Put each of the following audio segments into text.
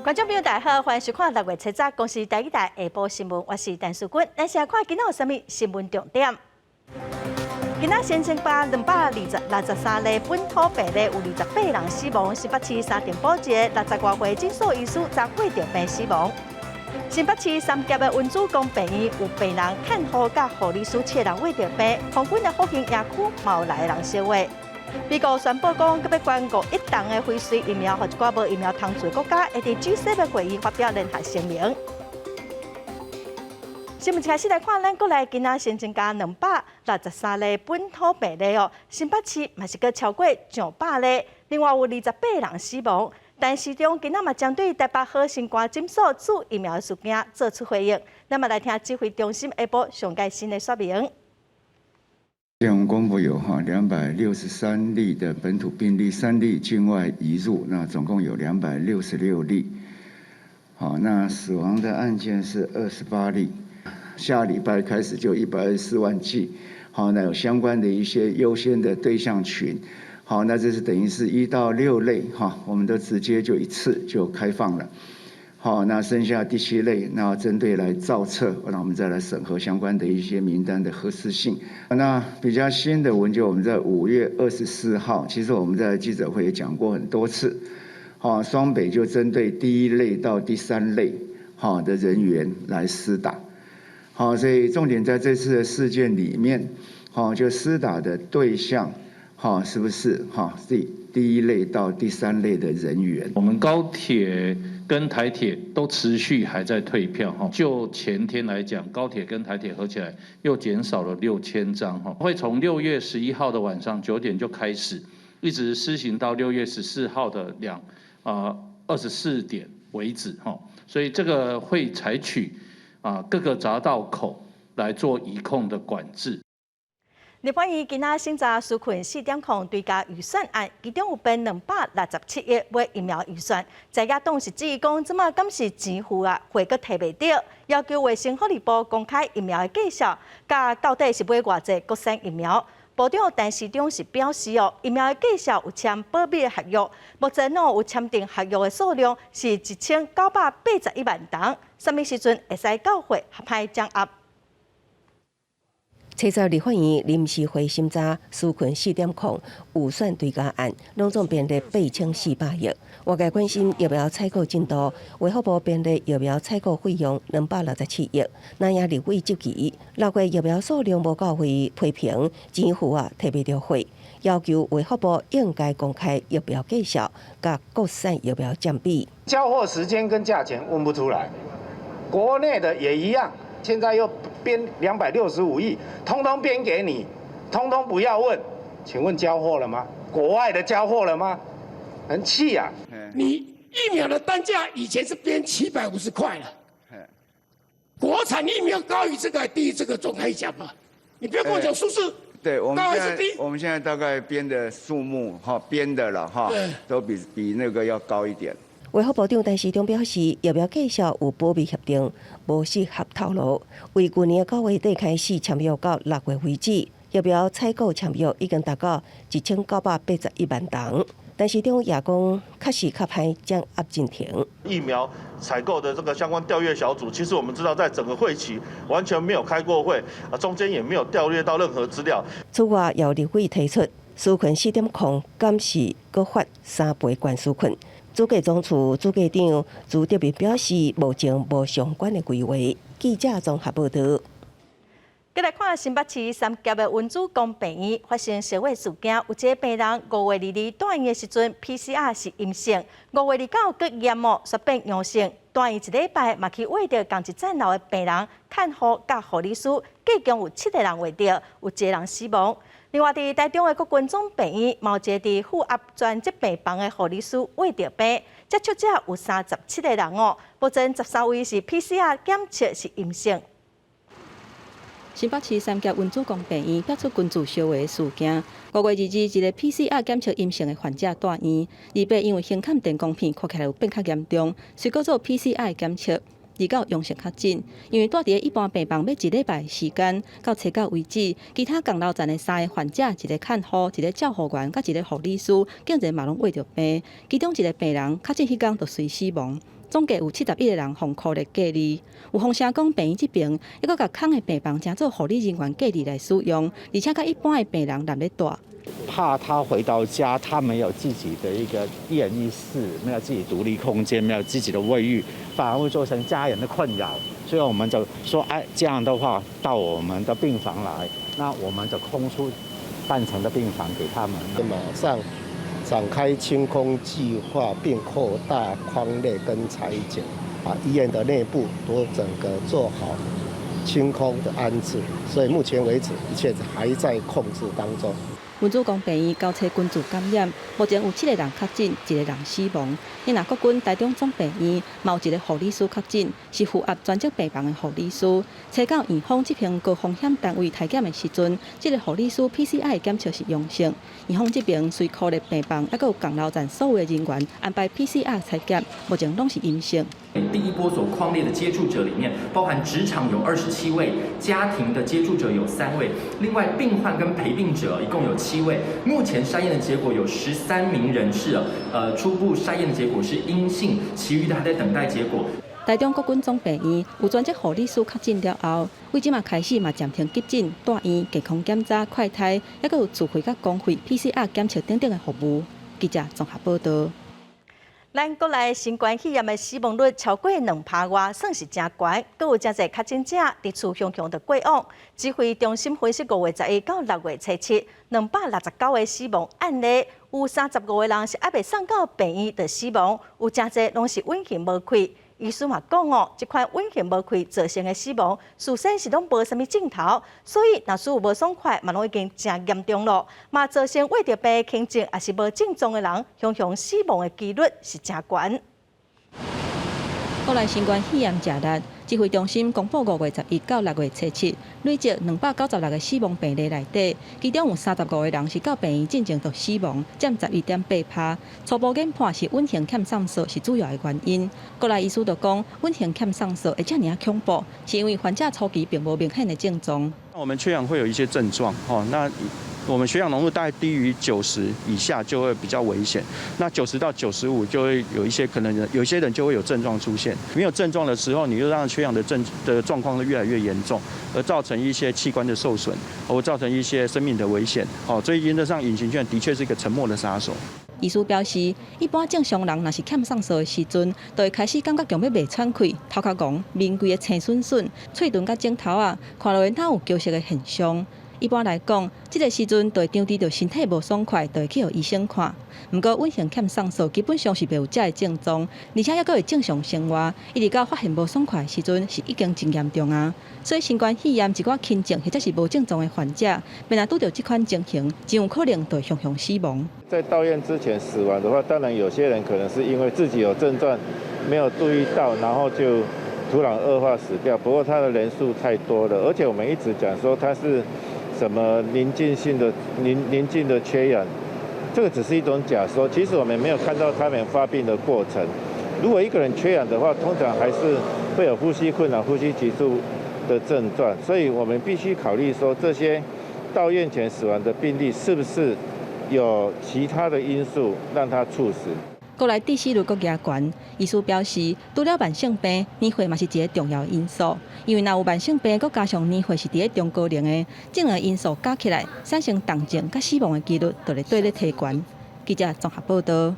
观众朋友，大家好，欢迎收看6月7日公司第一台下晡新闻，我是陈淑君。咱先看今仔有啥物新闻重点。今仔新增加263例本土病例，有28人死亡。新北市三重保一个60多岁诊所医师遭胃着病死亡。新北市三甲的文主公病院有病人看护甲护理师7人胃着病，红军的福兴野区嘛有来人烧胃。美国宣布讲，佮要捐5亿吨的辉瑞疫苗，予一寡无疫苗通做国家，会伫 G7 会议发表联合声明。新闻一开始来看，咱国内今仔新增加263例本土病例哦，新北市嘛是佮超过200例，另外有28人死亡。但市中今仔嘛针对台北好新冠诊所注疫苗的事件做出回应，咱嘛来听指挥中心下晡上届新的说明。我们公布有263例的本土病例，3例境外移入，那总共有266例。好，那死亡的案件是28例。下礼拜开始就124万剂。好，那有相关的一些优先的对象群。好，那这是等于是1到6类，哈，我们都直接就一次就开放了。好，那剩下第7类，那针对来造册，那我们再来审核相关的一些名单的合适性。那比较新的文件，我们在5月24号，其实我们在记者会也讲过很多次。好，双北就针对第1类到第3类好的人员来施打。好，所以重点在这次的事件里面，好，就施打的对象，好，是不是好第1类到第3类的人员？我们高铁跟台铁都持续还在退票哈，就前天来讲，高铁跟台铁合起来又减少了6000张哈，会从6月11号的晚上9点就开始，一直施行到6月14号的24点为止哈，所以这个会采取各个匝道口来做移控的管制。立法院今仔审查纾困4点控追加预算案，其中有编267亿买疫苗预算。在野党是质疑讲，即马敢是钱付啊，会阁摕袂到，要求卫生福利部公开疫苗的计数，甲到底是买偌济国产疫苗。部长陈时中是表示哦，疫苗的计数有签保密的合约，目前有签订合约的数量是1981万吨，什么时阵会使到货合派掌握？七十立法院临时会审查纾困4点控预算追加案，拢总编列8400亿。外界关心疫苗采购进度，卫福部编列疫苗采购费用267亿。那也立委质疑6月疫苗数量无到位，批评钱付啊摕袂到货，要求卫福部应该公开疫苗计数，甲国产疫苗占比。交货时间跟价钱问不出来，国内的也一样。现在又编265亿，通通编给你，通通不要问。请问交货了吗？国外的交货了吗？很气啊！你疫苗的单价以前是编750块了，国产疫苗高于这个低于这个总可以讲吧？你不要跟我讲数字。对，我们现在大概编的数目编的了都比那个要高一点。卫福部长陈时中表示，疫苗计数有保密协定，无适合透露。为去年9月底开始签约到6月为止，疫苗采购签约已经达到1981万吨。陈时中也讲，确实较歹将握进停。疫苗采购的这个相关调阅小组，其实我们知道，在整个会期完全没有开过会，中间也没有调阅到任何资料。此外，由立委提出纾困4点控，敢是搁发3倍关纾困。主计总处主计长朱德明表示，目前无相关的规划。记者综合报道。再来看新北市三甲的文主公病院发生烧胃事件，有一个病人5月22住院的时阵 PCR 是阴性，5月29佮验毛却变阳性。住院1礼拜嘛去为着同一站楼的病人看护甲护理师，计共有7个人为着，有1个人死亡。另外，伫台中的国军总病院，毛一个伫负压专责病房的护理师胃着病，接触者有37个人哦，目前13位是 PCR 检测是阴性。新北市三甲文主公病院发出群聚烧胃事件。5月22日，一个 PCR 检测阴性的患者住院，28因为胸坎电光片看起来有变较严重，随搁做 PCR 检测。29阳性确诊，因为住伫一般病房要1礼拜时间，到初九为止，其他共楼层的3个患者，一个看护、一个照护员，甲一个护理师，竟然嘛拢胃着病，其中一个病人确诊迄天就随死亡。总计有71个人防酷热隔离。有风声讲，病院这边还佫甲空的病房当做护理人员隔离来使用，而且甲一般的病人难咧住。怕他回到家，他没有自己的一个验医室，没有自己独立空间，没有自己的卫浴，反而会造成家人的困扰。所以我们就说，哎，这样的话到我们的病房来，那我们就空出半层的病房给他们。马上展开清空计划，并扩大匡列跟裁剪，把医院的内部都整个做好清空的安置。所以目前为止，一切还在控制当中。文主公病院交叉群聚感染，目前有7个人确诊，1个人死亡。因那国军台中总病院嘛有一个护理师确诊，是负压专责病房的护理师。查到院方这片高风险单位体检的时阵，这个护理师 PCR 检测是阳性。院方这边随酷热病房，还有港劳站所有的人员安排 PCR 采检，目前拢是阴性。第一波所匡列的接触者里面，包含职场有27位，家庭的接触者有3位，另外病患跟陪病者一共有7位。目前筛验的结果有13名人士，初步筛验的结果是阴性，其余的还在等待结果。台中国军总病院有专职护理师确诊了后，为即嘛开始嘛暂停急诊、住院、健康检查、快筛，还有自费甲公费 PCR 检测等等的服务。记者综合报道。咱国内新冠肺炎的死亡率超过2%外，算是真高。佫有真侪确诊者伫厝雄雄的过往。指挥中心分析5月11到6月初7 269个死亡案例，有35个人是还未送到病院的死亡，有真侪拢是运气无亏。医师嘛讲哦，这款运气无亏造成的死亡，事先是拢无啥物镜头，所以若是有无爽快，嘛拢已经真严重咯。嘛造成为着病轻症也是无症状的人，雄雄死亡的几率是真高。国内新冠肺炎食力，指挥中心公布5月11到6月初7累计296个死亡病例内底，其中有35个人是到病院进前就死亡，占11.8%。初步研判是温性欠上素是主要的原因。国内医师就讲，温性欠上素会这么恐怖，是因为患者初期并无明显的症状。我们缺氧会有一些症状，那我们血氧浓度大概低于90以下就会比较危险，那90到95就会有一些可能有一些人就会有症状出现，没有症状的时候，你就让缺氧的状况越来越严重，而造成一些器官的受损，或造成一些生命的危险。所以原则上隐形缺氧的确是一个沉默的杀手。医师表示，一般正常人若是欠上素的时阵，就会开始感觉强要袂喘气、头壳戆、面规的青笋笋、喙唇甲镜头啊，看落去哪有休息的现象。一般来讲，这个时阵就会张持着身体无爽快，就会去互医生看。不过，温性欠上素基本上是袂有这个症状，而且还佫会正常生活，一直到发现无爽快的时阵，是已经真严重啊。所以，新冠肺炎一寡轻症或者是无症状的患者，若拄到这款情形，真有可能就会雄雄死亡。在到院之前死亡的话，当然有些人可能是因为自己有症状，没有注意到，然后就突然恶化死掉。不过他的人数太多了，而且我们一直讲说他是什么临近的缺氧，这个只是一种假说。其实我们没有看到他们发病的过程。如果一个人缺氧的话，通常还是会有呼吸困难、呼吸急促的症状。所以我们必须考虑说，这些到院前死亡的病例是不是有其他的因素让他猝死。国内致死率阁加悬，医师表示，除了慢性病，年岁嘛是一个重要因素。因为若有慢性病，阁加上年岁是伫咧中高龄的，这两个因素加起来，产生重症甲死亡的几率就会对咧提悬。记者综合报道。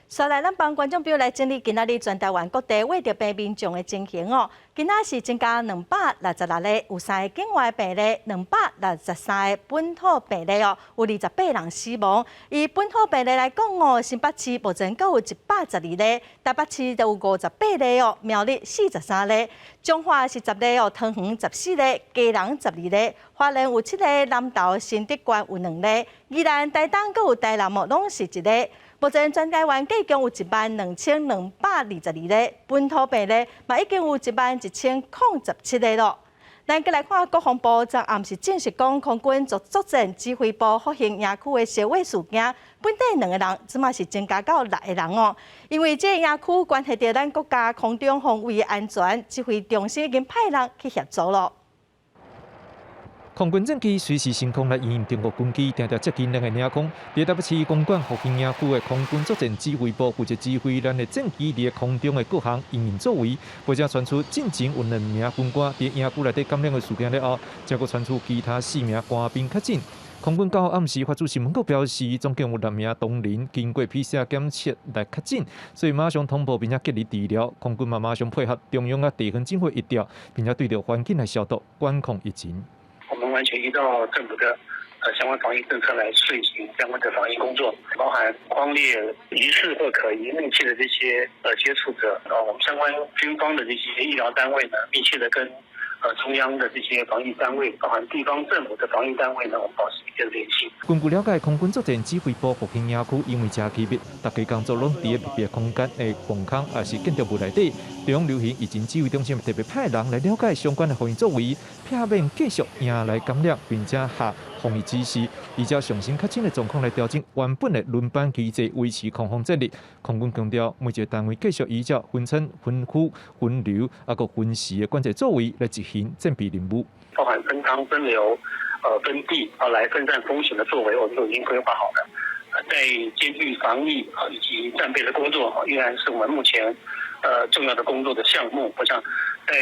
再来，咱帮观众朋友来整理今仔日全台湾各地为着病民众的情形哦。今仔是增加266例，有3个境外病例，263个本土病例哦，有28人死亡。以本土病例来讲哦，新北市目前阁有112例，台北市就有58例哦，苗栗43例，彰化是10例哦，桃园14例，嘉南12例，花莲有7例，南投新竹县有2例，宜兰台东阁有台南哦，拢是1例。目前全台湾计共有12222例，本土病例嘛已经有11017例咯。咱再来看国防部昨暗时证实讲，空军作战指挥部复兴野区的烧毁事件，本地2个人，即嘛是增加到6个人哦。因为这个野区关系到咱国家空中防卫安全，指挥中心已经派人去协助咯。空军战机随时升空来应中国军机，定定接近两个领空。伫台北市公馆福兴营区的空军作战指挥部负责指挥咱的战机伫空中的各项营运作为，或者传出进前有2名军官伫营区内底感染的事件了后，再个传出其他4名官兵确诊。空军到暗时发出新闻稿表示，总共有6名同仁经过 PCR 检测来确诊，所以马上通报并且隔离治疗。空军马上配合中央啊地方警卫一调，并且对着环境来消毒管控疫情。我们完全依照政府的相关防疫政策来遂行相关的防疫工作，包含匡列疑似或可疑密切的这些接触者，我们相关军方的这些医疗单位呢，密切的跟中央的这些防疫单位，包含地方政府的防疫单位呢，我们保持密切的联系。根据了解，空军作战指挥部福兴营区因为真机密，大家工作拢伫密闭空间的phòng空也是建筑物内底。中央流行疫情指挥中心特别派人来了解相关的防疫作为，避免继续迎来感染，并且下防疫指示，依照上升确诊的状况来调整原本的轮班机制，维持空防战力。空军强调，每一个单位继续依照分层、分区、分流，个分时的管制作为来执行战备任务，包含分汤、分流、分地来分散风险的作为，我们都已经规划好了。在兼具防疫以及战备的工作依然是我们目前重要的工作的项目。我想在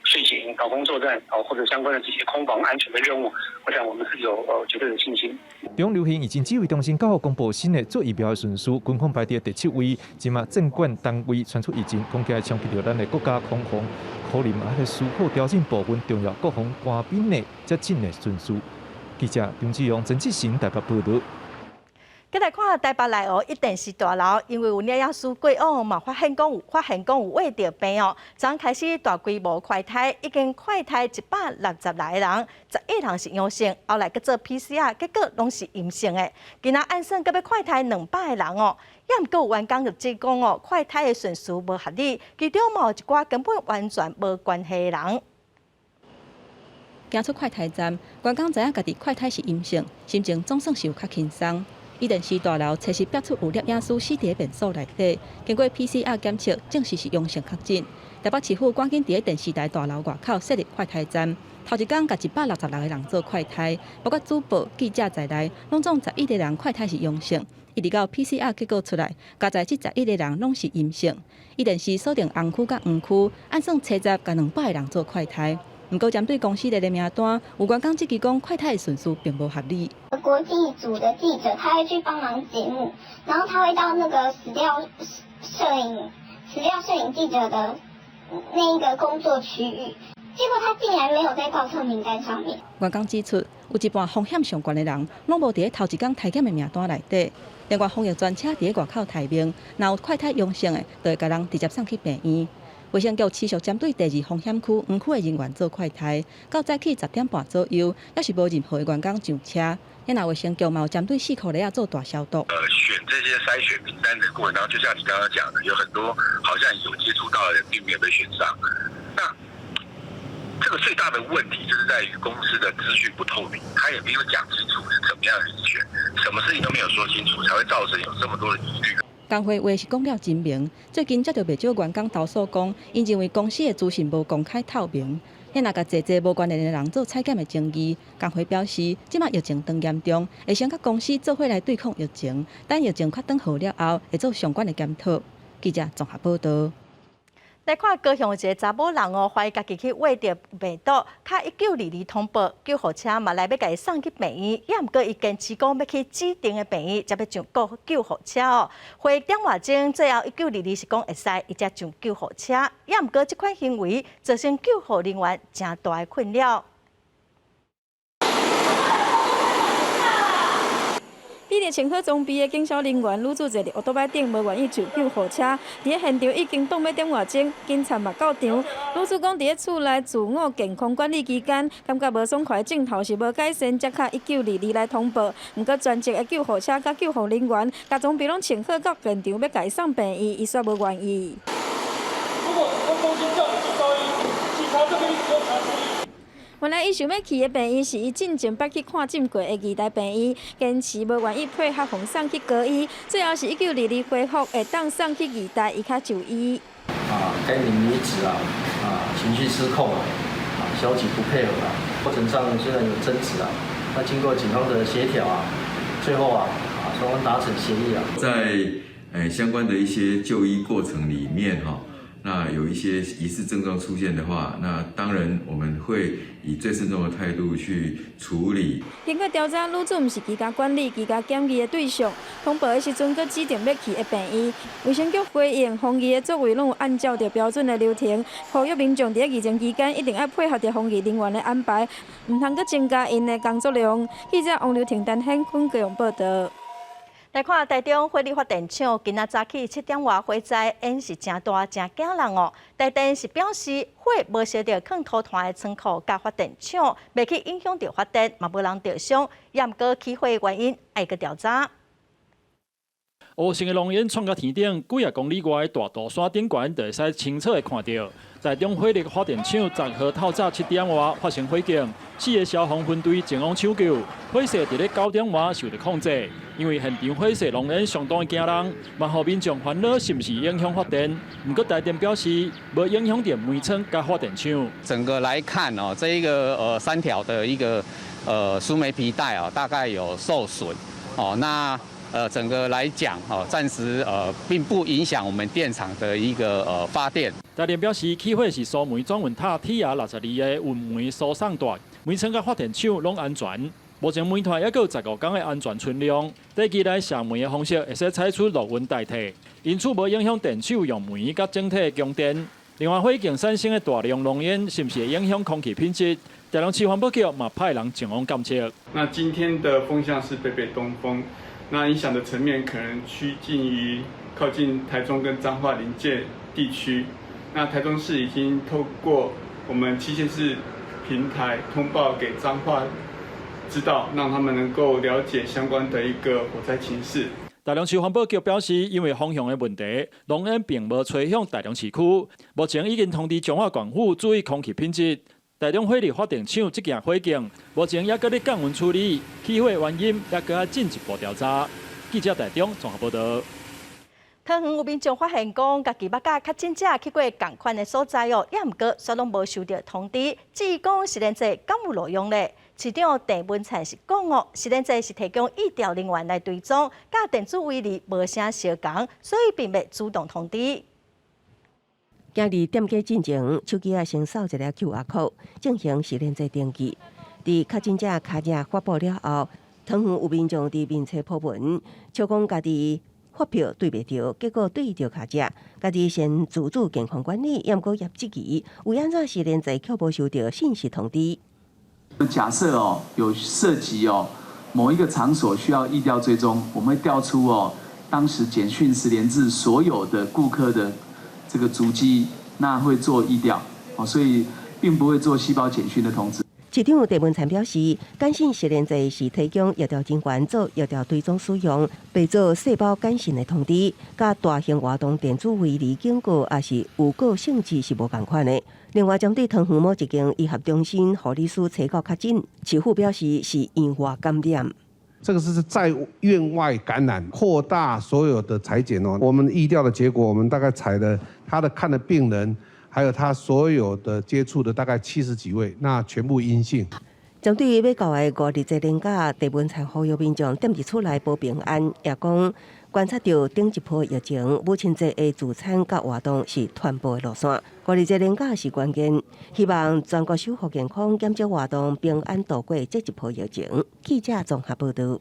遂行防空作战或者相关的这些空防安全的任务，我想我们是有绝对的信心。中央流行疫情指挥中心9号公布新的做疫苗的顺序，军方排第第7位，即马政管单位传出疫情，恐惊冲击到咱的国家空防，可能还得思考调整部分重要国防官兵的接近的顺序。记者张志勇、陈志成台北报道。再来看台北内湖一定是大楼，因为有领养师过往嘛，发现讲有胃着病哦，昨开始大规模快筛，已经快筛160来个人，11人是阳性，后来去做 PCR， 结果拢是阴性的。今仔按算，搁要快筛200个人哦，也毋过有员工就指讲哦，快筛的顺序无合理，其中嘛有一寡根本完全无关系的人。行出快筛站，员工知影家己快筛是阴性，心情总算是有较轻松。伊电视大楼测试标出有摄影师死伫便所内底，经过 PCR 检测，证实是阳性确诊。台北市府赶紧伫电视台大楼外口设立快筛站，头一天甲166个人做快筛，包括主播、记者在内，拢总11个人快筛是阳性。一直到 PCR 结果出来，加在这11个人拢是阴性。伊电视锁定红区甲黄区，按算70甲200个人做快筛。不过，针对公司的名单，有员工质疑讲快筛的顺序并不合理。国际组的记者他会去帮忙节目，然后他会到那个死掉摄影记者的那一个工作区域，结果他竟然没有在报测名单上面。员工指出，有一半风险上悬的人，拢无伫头一天体检的名单内底。另外，防疫专车伫外口台面，若有快筛阳性的，就会甲人直接送去病院。卫生局持续针对第2风险区黄区的人员做快筛，到早起10点半左右，也是无任何的员工上车。也拿卫生局嘛有针对4口的做大消毒。选这些筛选名单的过程当中，就像你刚刚讲的，有很多好像有接触到的人并没有被选上。那这个最大的问题就是在于公司的资讯不透明，他也没有讲清楚是怎么样的人选，什么事情都没有说清楚，才会造成有这么多的疑虑。工会话是讲了真明，最近接到不少员工投诉讲，因认为公司的资讯无公开透明，也若甲侪无关联的人做采检的争议。工会表示，即马疫情当严重，会先甲公司做伙来对抗疫情，等疫情确诊好了后，会做相关的检讨。记者综合报道。来看高雄一个查某人哦，怀疑家己去挖着病毒，卡1922通报救护车嘛来要家己送去病院，也毋过伊坚持讲要去指定的病院，才要上救护车哦。会电话中最后1922是讲会使，伊才上救护车，也毋过这款行为造成救护人员真大的困扰。比伫穿好装备的警消人员愈做侪伫乌托邦顶，无愿意上救护车。伫现场已经冻要点外钟，警察嘛到场。愈做讲伫厝内自我健康管理期间，感觉无爽快，镜头是无改善，才卡1922来通报。毋过专职的救护车甲救护人员，甲装备拢穿好到现场要家送病院，伊煞无愿意。如果中心叫你去招医，警察这边使用查处理。原来伊想要去的病院是伊进前捌去看诊过的义大病院，坚持无愿意配合奉送去高医，最后是1922恢复会当送去义大，伊较就医。该名女子情绪失控小姐不配合啊，过程上虽然有争执啊，那经过警方的协调啊，最后双方达成协议啊。在相关的一些就医过程里面那有一些疑似症状出现的话，那当然我们会以最慎重的态度去处理。经过调查，女子毋是居家管理、居家检疫的对象，通报的时阵，佮指定要去的病院。卫生局回应，防疫的作为拢有按照着标准的流程，呼吁民众伫疫情期间一定要配合着防疫人员的安排，唔通佮增加因的工作量。记者王柳婷、陈显坤高雄报道。来看台中火力发电厂，今仔早起7点外火灾，烟是真大真惊人哦。台电是表示，火无烧到藏土团的仓库甲发电厂，未去影响到发电，嘛无人受伤。也毋过起火的原因还要调查。乌色的浓烟窜到天顶，几啊公里外的大道山顶悬，就会使清楚的看到。台中火力发电厂10号透早7点外发生火警，4个消防分队前往抢救，火势伫咧9点外受到控制。因为现场火势浓烟相当的惊人，嘛互民众烦恼是毋是影响发电。不过台电表示，无影响到煤厂甲发电厂。整个来看这一个3条的一个输煤皮带大概有受损那。整个来讲，暂时并不影响我们电厂的一个发电。台电表示，起火是苏煤转运塔 TR62的运煤输送带，煤厂甲发电厂拢安全。目前煤团还有15天的安全存量，短期内卸煤的方式会使采取陆运代替，因此无影响电厂用煤甲整体的供电。另外，火警产生的大量浓烟，是不是会影响空气品质？台中市环保局嘛派人前往监测。那今天的风向是北北东风。那影响的层面可能趋近于靠近台中跟彰化临界地区。那台中市已经透过我们7县市平台通报给彰化知道，让他们能够了解相关的一个火灾情势。台中市环保局表示，因为风向的问题，浓烟并无吹向台中市区，目前已经通知彰化管府注意空气品质。台中火力发电厂这件火警，目前也搁咧降温处理，起火原因也搁要进一步调查。记者台中综合报道。桃园有民众发现讲，家己捌甲较真正去过同款的所在哦，也毋过却拢无收到通知。至于讲实联制敢有路用咧？市长郑文灿是讲哦，实联制是提供医疗人员来追踪，甲电子围篱无啥相共，所以并未主动通知。今日点击进前，手机先扫一个 QR code， 进行实联制登记。伫确诊者卡证发布了后，桃园有民众伫面册破文，笑讲家己发票对袂着，结果对着卡证，家己先自主健康管理，也毋过业绩期，为安怎实联制却无收到信息通知？假设有涉及某一个场所需要疫调追踪，我们会调出当时简讯实联制所有的顾客的这个足迹，那会做疫调所以并不会做细胞简讯的通知。市长郑文灿表示，感信实联制是提供疫调人员做疫调追踪使用，被做细胞感信的通知，甲大型活动电子围篱警告也是有个性质是无共款的。另外，针对桃园某一间医学中心护理师查到确诊，市府表示是院外感染。这个是在院外感染，扩大所有的采检我们疫调的结果，我们大概采了他的看的病人，还有他所有的接触的大概70几位，那全部阴性。针对要到的5日节连假，郑文灿呼吁民众点入厝内保平安，也讲观察到顶一波疫情，母亲节的聚餐甲活动是传播的路线。5日节连假是关键，希望全国守护健康，减少活动，平安度过这一波疫情。记者综合报道。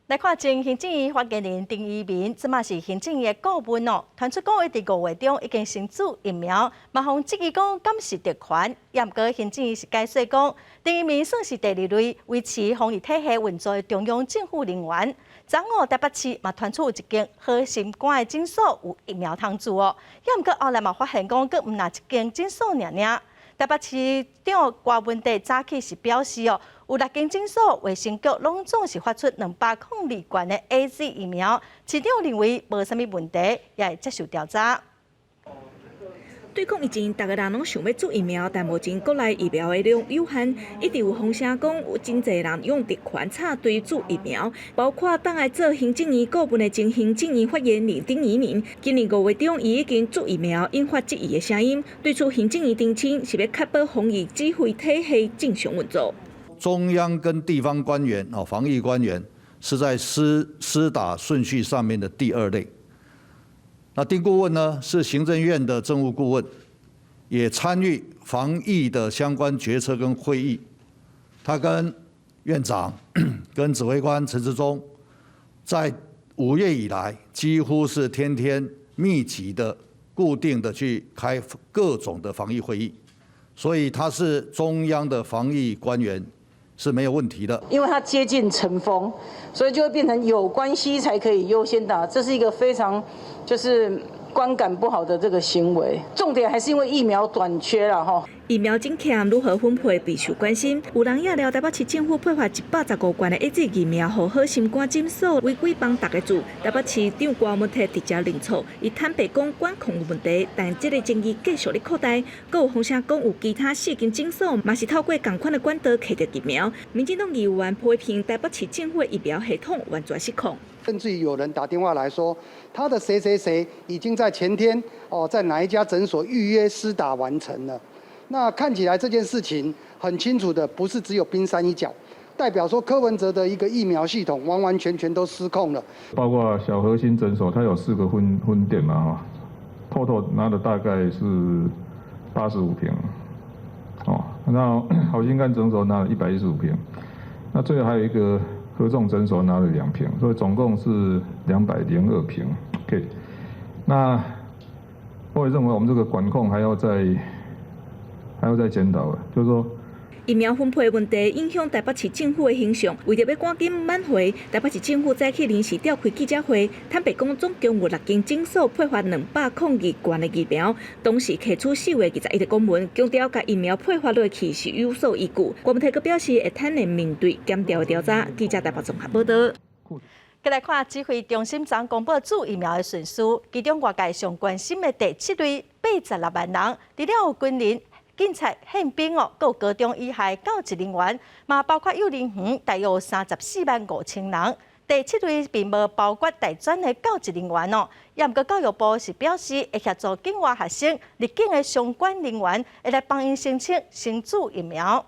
来看前行政院发言人丁仪明，即嘛是行政院的顾问哦。传出讲，伊伫5月中已经先注疫苗，马方质疑讲敢是特权。也毋过行政院是解说讲，丁仪明算是第2类维持防疫体系运作的中央政府人员。昨午台北市嘛传出有一间核心馆的诊所有疫苗通住哦。也毋过后来嘛发现讲，佫毋若一间诊所尔。台北市长郭文地早起是表示哦。有6间诊所，卫生局拢总是发出202罐的 AZ 疫苗，市长认为无啥物问题，也会接受调查。对抗疫情，大家人拢想要注疫苗，但目前国内疫苗的量有限，一直有风声讲有真侪人用特权插队注疫苗，包括党来做行政院顾问的前行政院发言人丁仪明，今年5月中伊已经注疫苗，引发质疑的声音。对此，行政院澄清是要确保防疫指挥体系正常运作。中央跟地方官员防疫官员是在施打顺序上面的第2类。那丁顾问呢是行政院的政务顾问，也参与防疫的相关决策跟会议。他跟院长、跟指挥官陈时中，在5月以来，几乎是天天密集的、固定的去开各种的防疫会议，所以他是中央的防疫官员是没有问题的。因为他接近尘封，所以就会变成有关系才可以优先打，这是一个非常观感不好的这个行为。重点还是因为疫苗短缺啦吼。疫苗真欠如何分配备受关心。有人也料台北市政府配发115罐的 AZ 疫苗，予好心肝诊所违规帮大家做。台北市长郭文泰直接认错，伊坦白讲管控有问题，但这个争议继续咧扩大。阁有风声讲有其他4间诊所嘛是透过同款的管道摕到疫苗。民进党议员批评台北市政府疫苗系统完全失控。甚至于有人打电话来说，他的谁谁谁已经在前天在哪一家诊所预约施打完成了。那看起来这件事情很清楚的，不是只有冰山一角，代表说柯文哲的一个疫苗系统完完全全都失控了。包括小核心诊所，它有4个分店嘛，total 拿的大概是85瓶，那好心肝诊所拿了115瓶，那最后还有一个合众诊所拿了2瓶，所以总共是202瓶。OK， 那我也认为我们这个管控还要再检讨的，就是说。疫苗分配问题影响台北市政府的形象，为着要赶紧挽回，台北市政府早起临时召开记者会，坦白讲总共有6间诊所配发202罐的疫苗，当时摕出4月21日公文，强调甲疫苗配发落去是有所依据。郭文泰阁表示会坦然面对检调的调查。记者台北综合报道。再来看指挥中心昨公布注疫苗的顺序，其中外界上关心的第7类86万人，除了有军人、警察、宪兵各高中以下教职人员，嘛包括幼儿园，大约有34万5千人。第7类并无包括大专的教职人员也毋过教育部是表示会协助境外学生、入境的相关人员，会来帮因申请先注疫苗。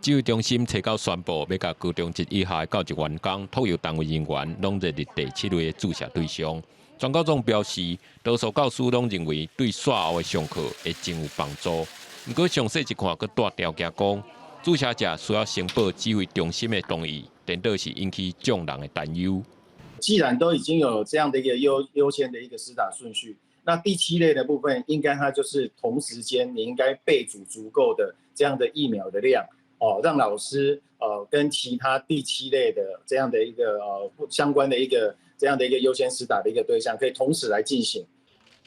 指挥中心提到宣布，要甲高中1以下的教职员工、托育单位人员拢列入第7类的注射对象。全高中表示，多数教师拢认为对赛后的上课会真有帮助。不过详细一看，佮大条件讲，注射者需要申报指挥中心的同意，颠倒是引起众人的担忧。既然都已经有这样的一个优先的一个施打顺序，那第7类的部分，应该它就是同时间你应该备足足够的这样的疫苗的量。让老师跟其他第7类的这样的一个相关的一个这样的一个优先施打的一个对象，可以同时来进行。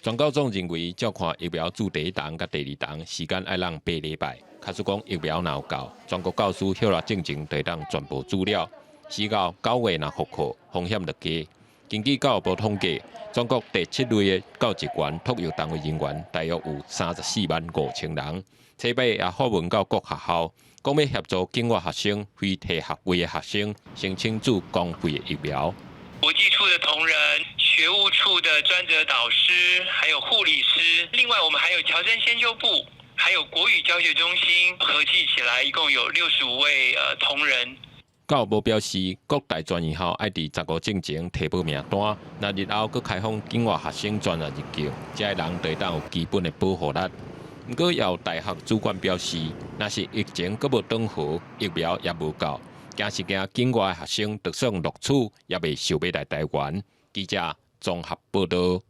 全高中认为，照看疫苗注第1档甲第2档时间要让8礼拜，假使讲疫苗若有够，全国教师休了进前就当全部资料，时到9月若复课，风险就低。根据教育部统计，全国第7类的教职员、托育单位人员大约有34万5千人。车尾也发文到各学校，讲要协助境外学生、非替学位的学生申请注公费的疫苗。国际处的同仁、学务处的专责导师，还有护理师，另外我们还有侨生先修部，还有国语教学中心，合计起来一共有65位同仁。教育部表示，各大专院校要伫15进前提报名单，那日后佮开放境外学生专业入境，这些人就会当有基本的保护力。不过，也有大学主管表示，若是疫情佮无缓和，疫苗也无够，惊是惊境外学生特殊录取也未受买来台湾。记者综合报道。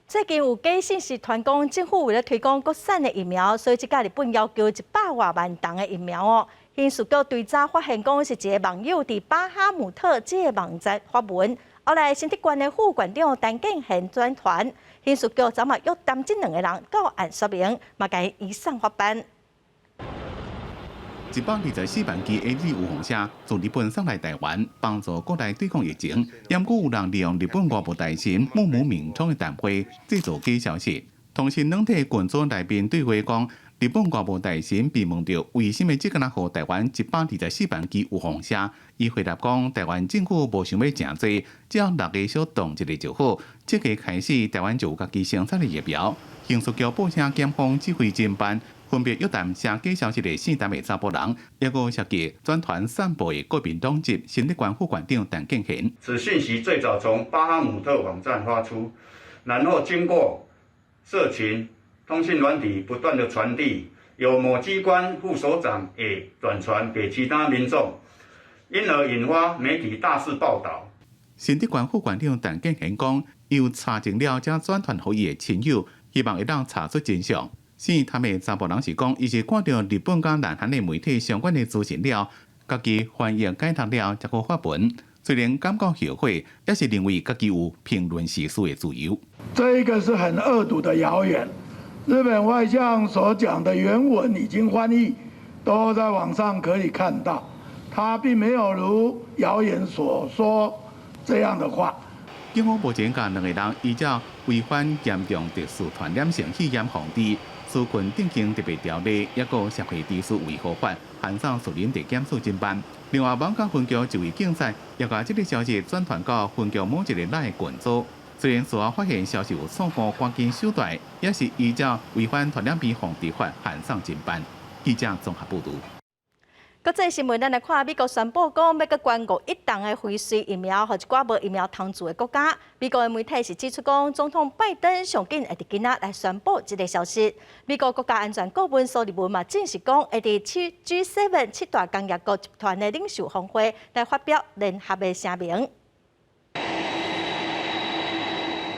最近有假信息传讲，政府为了推广国产的疫苗，所以即届日本要求100多万吨的疫苗刑事局对早发现讲是一个网友伫巴哈姆特这个网站发文，后来身体馆的副馆长陈建贤转传。刑事局昨嘛约谈这2个人到案说明，嘛甲伊移送法办。124万支 AZ 有风车自日本送来台湾，帮助国内对抗疫情。因故有人利用日本外部大臣某某名称的谈话制造假消息。同时，两体群组内面对话讲，日本外务大臣被问到为什么只敢予台湾124万支有风车，伊回答讲，台湾政府无想要诚多，只要6个小动一个就好。即个开始，台湾就有家己生产的疫苗。刑事局报称检方指挥侦办，分别约谈写假消息的4台查甫人，也有涉及转传散布的国民党籍新竹县副馆长陈建贤。此讯息最早从巴哈姆特网站发出，然后经过社群、通讯软体不断的传递，有某机关副首长也转传给其他民众，因而引发媒体大肆报道。新竹县副馆长陈建贤讲，有查证了才转传给伊的亲友，希望会当查出真相。4他们查甫人是讲，伊是看到日本甲南韩的媒体相关的资讯了，家己翻译解读了才去发文。虽然感到后悔，也是认为家己有评论时事的自由。这一个是很恶毒的谣言。日本外相所讲的原文已经翻译，都在网上可以看到，他并没有如谣言所说这样的话。警方目前甲2个人依照违反严重特殊传染性肺炎防治、纾困定型特别条例，也有社会秩序维护法，函上树林地检署侦办。另外，网港分局一位警察也把这个消息转传到分局某一个赖群组。虽然事后发现消息有错误关键手段，也是依照违反传染病防治法函上侦办。记者综合报道。国际新闻，咱来看美国宣布讲要佮捐5亿吨的辉瑞疫苗，和一寡无疫苗通知的国家。美国的媒体是指出讲，总统拜登上紧会伫今仔来宣布这个消息。美国国家安全顾问苏利文嘛证实讲，会伫G7 7大工业国集团的领袖峰会来发表联合的声明。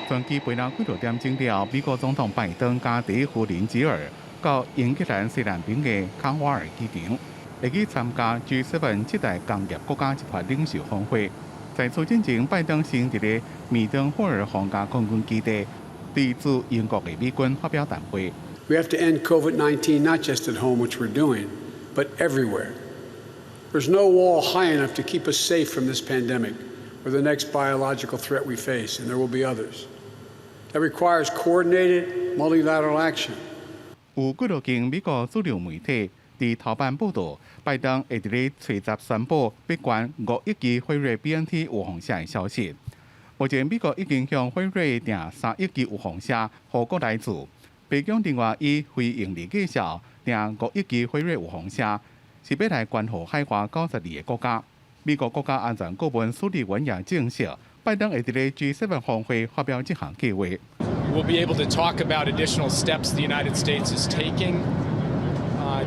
全机飞了几多点钟了，美国总统拜登加第一夫人吉尔到英格兰西南边的康瓦尔机场。会去参加 G7 7大工业国家集团领袖峰会。在此之前，拜登先伫个米登霍尔皇家空军基地对驻英国的美军发表谈话。We have to end COVID-19 not just at home, which we're doing, but everywhere. There's no wall high enough to keep us safe from this pandemic or the next biological threat we face, and there will be others. That requires coordinated, multilateral action. 有几多间美国主流媒体伫头版报道，拜登会伫咧初十宣布要捐5亿剂辉瑞 BNT 有风险的消息。目前美国已经向辉瑞订3亿剂有风险，互国来自。白宫另外以非盈利计绍订5亿剂辉瑞有风险，是要来捐予海外92个国家。美国国家安全顾问苏利文也证实，拜登会伫咧 G7 峰会发表这项计划。We'll be able to talk about additional steps the United States is taking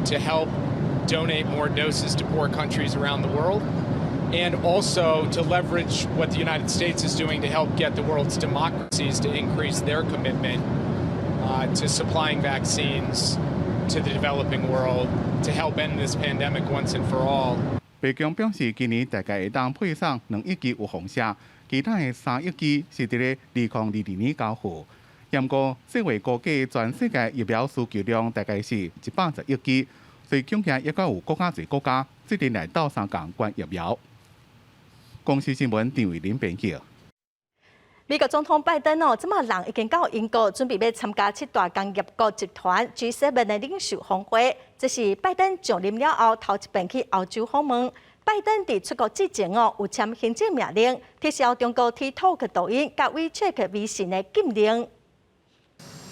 to help donate more doses to poor countries around the world, and also to leverage what the United States is doing to help get the world's democracies to increase their commitment to supplying vaccines to the developing world to help end this pandemic once and for all. 白宫表示，今年大概会当配送2亿剂有风险，其他的3亿剂是伫咧2022年交付。不过，世卫估计全世界疫苗需求量大概是110亿剂，所以恐怕也有国家侪国家即年来斗相共捐疫苗。公司新闻张伟林编辑。美国总统拜登这么人已经到英国，准备要参加7大工业国集团 G7 的领袖峰会。这是拜登上任了后头一遍去欧洲访问。拜登伫出国之前有签行政命令，撤销中国 TikTok 抖音甲 WeChat 微信的禁令。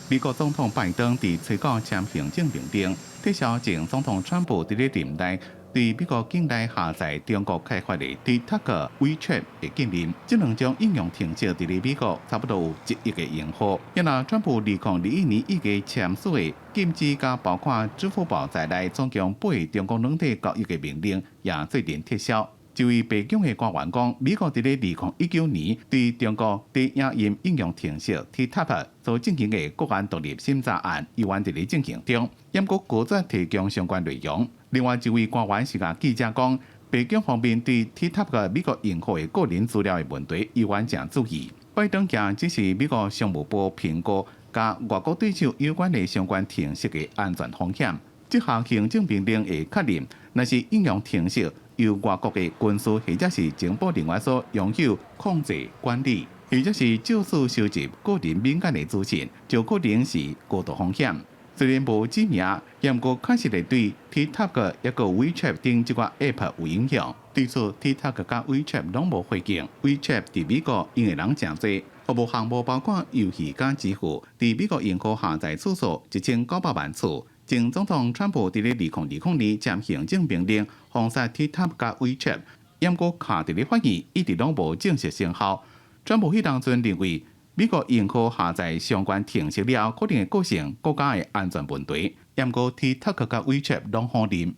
美国总统拜登伫催告签行政命令，撤销前总统川普伫咧任内对美国境内下载中国开发的 TikTok、WeChat 的禁令，这2种应用程式伫咧美国差不多有1亿个用户。因那川普2021年已经签署的禁止甲包括支付宝在内总共8中国软体交易的命令，也最近撤销。一位白宫的官员讲，美国伫咧2019年对中国低影音应用程式 TikTok 所进行的国安独立审查案，依然伫咧进行中，因国拒绝提供相关内容。另外一位官员是甲记者讲，北京方面对 TikTok 美国用户的个人资料的问题依然正注意。拜登讲，只是美国商务部评估甲外国对手有关的相关程式的安全风险。这项行政命令的确认，若是应用程式由外国的军事或者是情报人员所拥有、控制、管理，或者是借此收集个人敏感的资讯，就可能是高度风险。虽然无指名，但过确实会对 TikTok 一个 WeChat 等这个 App 有影响。对此 ，TikTok 甲 WeChat 拢无回应。WeChat 伫美国用的人真多，服务项目包括游戏甲支付，伫美国用户下载次数1900万次。前总统川普伫咧2020年签行政命令，封杀 TikTok 甲 WeChat， 不过卡伫咧发现一直拢无正式生效。川普迄当阵认为，美国用户下载相关程式了，可能会构成国家的安全问题。不过 TikTok 甲 WeChat 拢否认。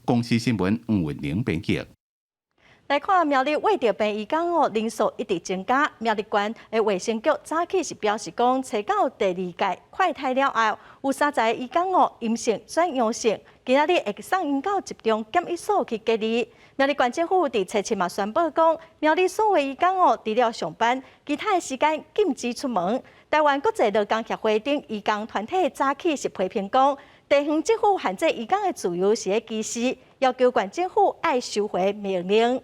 公司新闻黄文玲编辑。来看苗栗胃着病移工哦，人数一直增加。苗栗县的卫生局早起是表示讲，找到第二届快筛了后，有3个移工哦阴性转阳性，今仔日会送因到集中检疫所去隔离。苗栗县政府伫初七嘛宣布讲，苗栗所有移工哦除了上班，其他的时间禁止出门。台湾国际劳工协会等移工团体早起是批评讲，地方政府限制移工的自由是个歧视，要求县政府爱收回命令。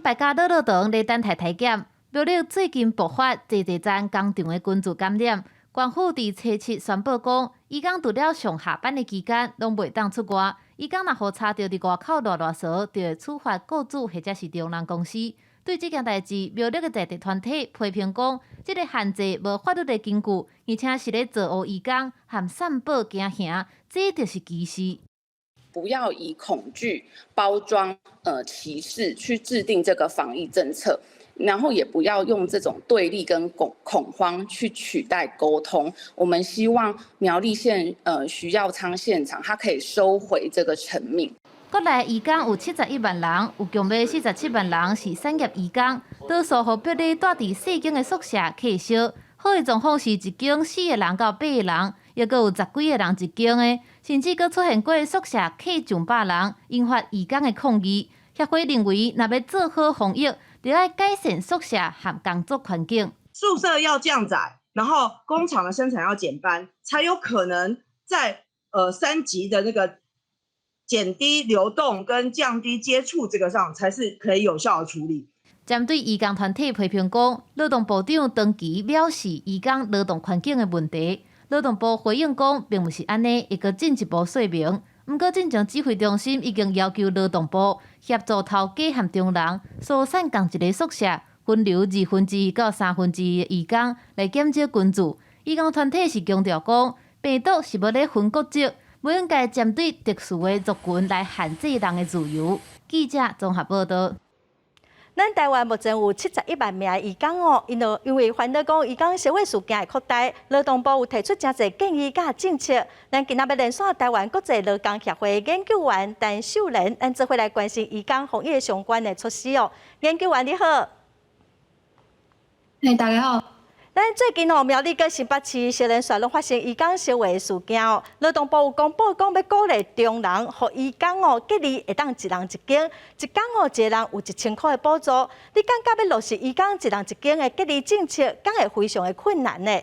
百家乐乐堂来等待体检，苗栗最近爆发坐站工厂的菌株感染。县府伫初七宣布讲，移工除了上下班的期间，拢袂当出外。移工若好查到伫外口乱踅，就会处罚雇主或者是中人公司。对这件代志，苗栗的在地团体批评讲，这个限制无法律的根据，而且是咧造恶移工和散布惊吓，这就是歧视。不要以恐惧包装歧视去制定这个防疫政策，然后也不要用这种对立跟恐慌去取代沟通。我们希望苗栗县徐耀昌县长他可以收回这个成命。国内移工有71万人，有共约47万人是产业移工，多数互别咧住伫细间的宿舍客舍。好的状况是一间4个人到8个人，也阁有10几个人一间的，甚至阁出现过宿舍客上百人，引发移工的抗议。协会认为，若要做好防疫，就要改善宿舍和工作环境。宿舍要降载，然后工厂的生产要减班，才有可能在3级的那个减低流动跟降低接触这个上，才是可以有效的处理。针对移工团体批评讲，劳动部长长期藐视移工劳动环境的问题。劳动部回应讲，并不是安尼，会阁进一步说明。不过，进前指挥中心已经要求劳动部协助头家和中人疏散共一个宿舍，分流1/2到1/3的移工来减少群聚。移工团体是强调讲，病毒是要咧分国籍，不应该针对特殊的族群来限制人的自由。记者综合报道。咱台湾目前有71万名移工哦，因为烦恼讲移工社会事件会扩大，劳动部有提出真侪建议甲政策。咱今仔要连线台湾国际劳工协会研究员陈秀莲，咱做伙来关心移工防疫相关的措施哦。研究员你好，大家好。咱最近哦，苗栗跟新北市小人线路发生移工烧话事件哦，劳动部有公布讲要鼓励中人和移工哦隔离会当一人一间，一工哦一个人有1000块的补助。你感觉要落实移工一人一间的隔离政策，敢会非常的困难呢？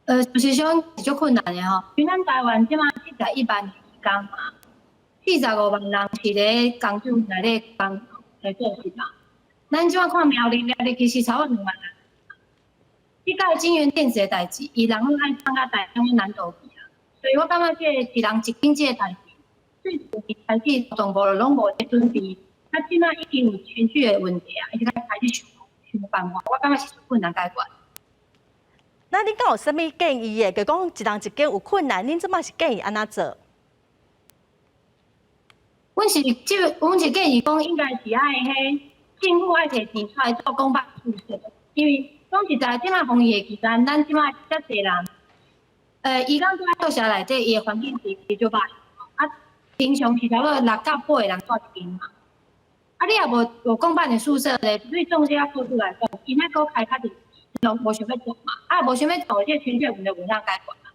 事实上是足困难的吼，因为咱台湾即马71万移工嘛，45万人是咧工厂内咧工来做事嘛。咱即摆看苗栗其实超过2万人。即个金源电子的代志，伊人拢爱放到台中难度去啊，所以我感觉这个一人一间这个代志，最近开始劳动部拢无咧准备，啊，即摆已经有群聚的问题啊，已经开始想办法，我感觉是困难解决。那恁敢有啥物建议的？就讲一人一间有困难，恁即摆是建议安怎做？阮是建议讲，应该是爱迄。政府爱摕钱出来做公办宿舍，因为讲实在，即摆防疫的期间，咱即摆遮侪人，移工住在宿舍内底，伊的环境是足歹，啊，平常是差不多6到8个人住一间嘛，啊，你也无公办的宿舍咧，对种些雇主来讲，伊那个开发就拢无想要做嘛，啊，无想要做，这群聚问题袂当解决嘛，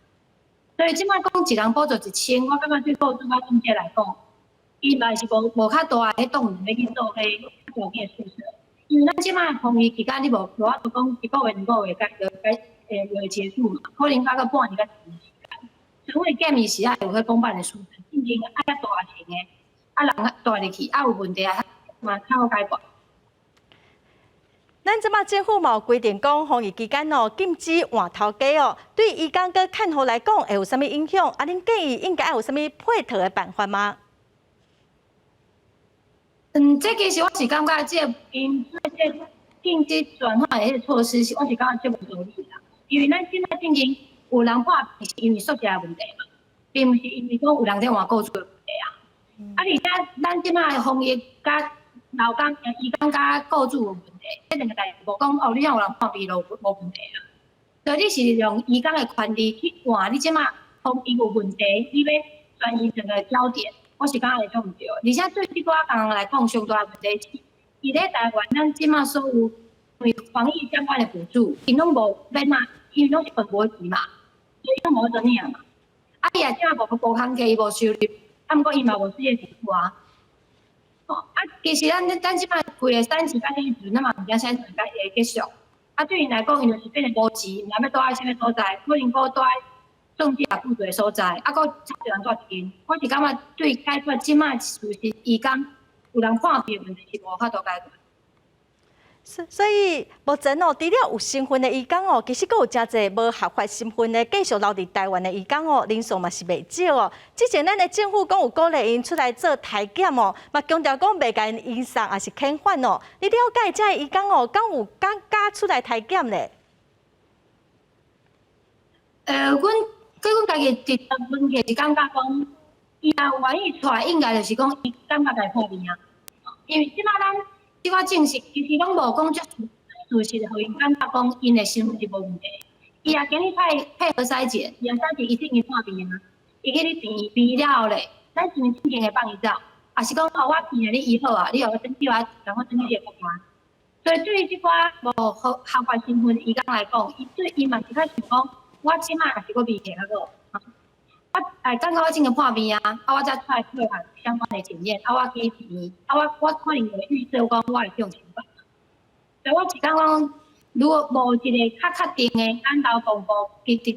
所以即摆讲一人补助1000，我感觉对雇主甲中介来讲，伊嘛是无较大的动力要去做迄。条件宿舍，因为咱即摆防疫期间，你无法度讲1个月、2个月就月结束嘛，可能到个半年到一年时间。所以建议是爱有迄公办的素质，进前爱较大型的，人带入去，有问题嘛较好解决。咱即马政府嘛有规定讲，防疫期间禁止换头家哦。对移工跟看护来讲，会有啥物影响？恁建议应该有啥物配套的办法吗？这其实我是感觉这禁止转换的措施，我是感觉这无道理啦。因为咱现在进前有人破病是因为宿舍的问题嘛，并不是因为讲有人在换雇主的问题啊。而且咱即马的防疫甲劳工、移工甲雇主的问题，这两个代志无讲哦，你若有人破病就无问题啊。所以你是用移工的权利去换，你即马防疫有问题，你要转移整个焦点，我是感觉会做唔对。而且对即寡工人来讲，上大问题是，伊咧台湾，咱即马所有为防疫相关的补助，因拢无免嘛，因为拢是本国籍嘛，所以拢无做领嘛。伊也即马无工价，伊无收入，毋过伊嘛无失业补助啊。其实咱即摆规个产期甲迄阵，咱嘛毋惊啥时间会结束。对因来讲，因就是变成无钱，毋知要倒去啥物所在，可能搁倒政治也不对所在，搁差一人带一间。我是感觉对解决即摆就是移工有人破病问题是无法度解决。所以目前除了有身份的移工其实佫有真侪无合法身份的继续留伫台湾的移工人数嘛是袂少之前咱的政府讲有鼓励因出来做体检嘛强调讲袂甲因移送也是遣返你了解这移工敢有敢出来体检呢？阮家己直接问题是感觉讲，伊若愿意出来，应该就是讲伊感觉家破病啊，因为即摆咱。即个证实其实拢无讲足事实，互因感觉讲因的身份是无问题。伊也今日配合筛检，伊筛检伊已经破病啊。伊去你病了后咧，咱是真正会放伊走，也是讲我病了你医好啊，你互我身体我然后身体会复原。所以对于即寡无合法身份移工来讲，伊嘛是较想讲，我即摆也是个病起那个。我感觉我真个破病啊！我才出来配合相关的检验，我去医，我可能会预设讲我会这种情况。所以我是感觉，如果无一个较确定的安导公布，直接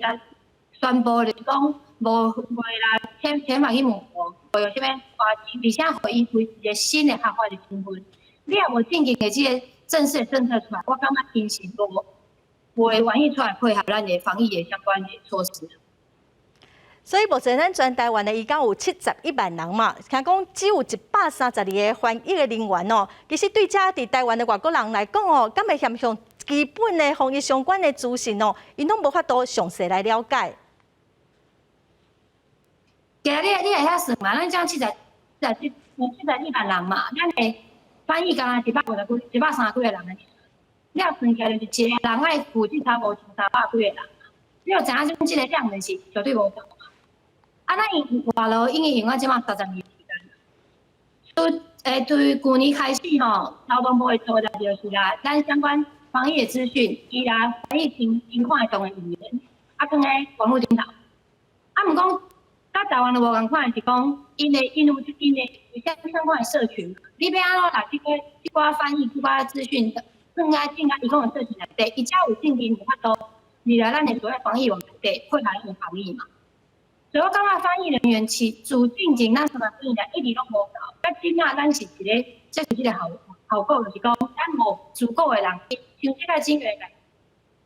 宣布就是讲无来遣返去美国，无有啥物花钱，而且互伊维持一个新的合法的身份。你若无正经的这个正式的政策出来，我感觉因是无会愿意出来配合咱的防疫的相关的措施。所以目前咱全台湾的移工有71万人嘛，听讲只有132个防疫的人员其实对这伫台湾的外国人来讲敢会嫌上基本的防疫相关的资讯因拢无法度详细来了解。其实你会遐算嘛？咱讲71万人嘛，咱的翻译干130几个人的，你要算起来就是一个人爱负责差无300几个人，你就知影种这个量的是绝对无够。咱外劳已经用到即马32年时间，对去年开始劳动部会做的就是啦，咱相关防疫的资讯，伊来防疫情况的同的语言，放在网络顶头。毋讲，甲台湾的无共款是讲，因有相关的社群，你要安怎把即寡翻译、即寡资讯放在伊讲的社群内底，伊才有正经有法度入来咱的所谓防疫网内底，配合咱的防疫嘛。所以我感觉翻译人员是自进前咱3几年一直拢无够，到即马咱是一个，这是一个效果，就是讲咱无足够的人去像即个警员个，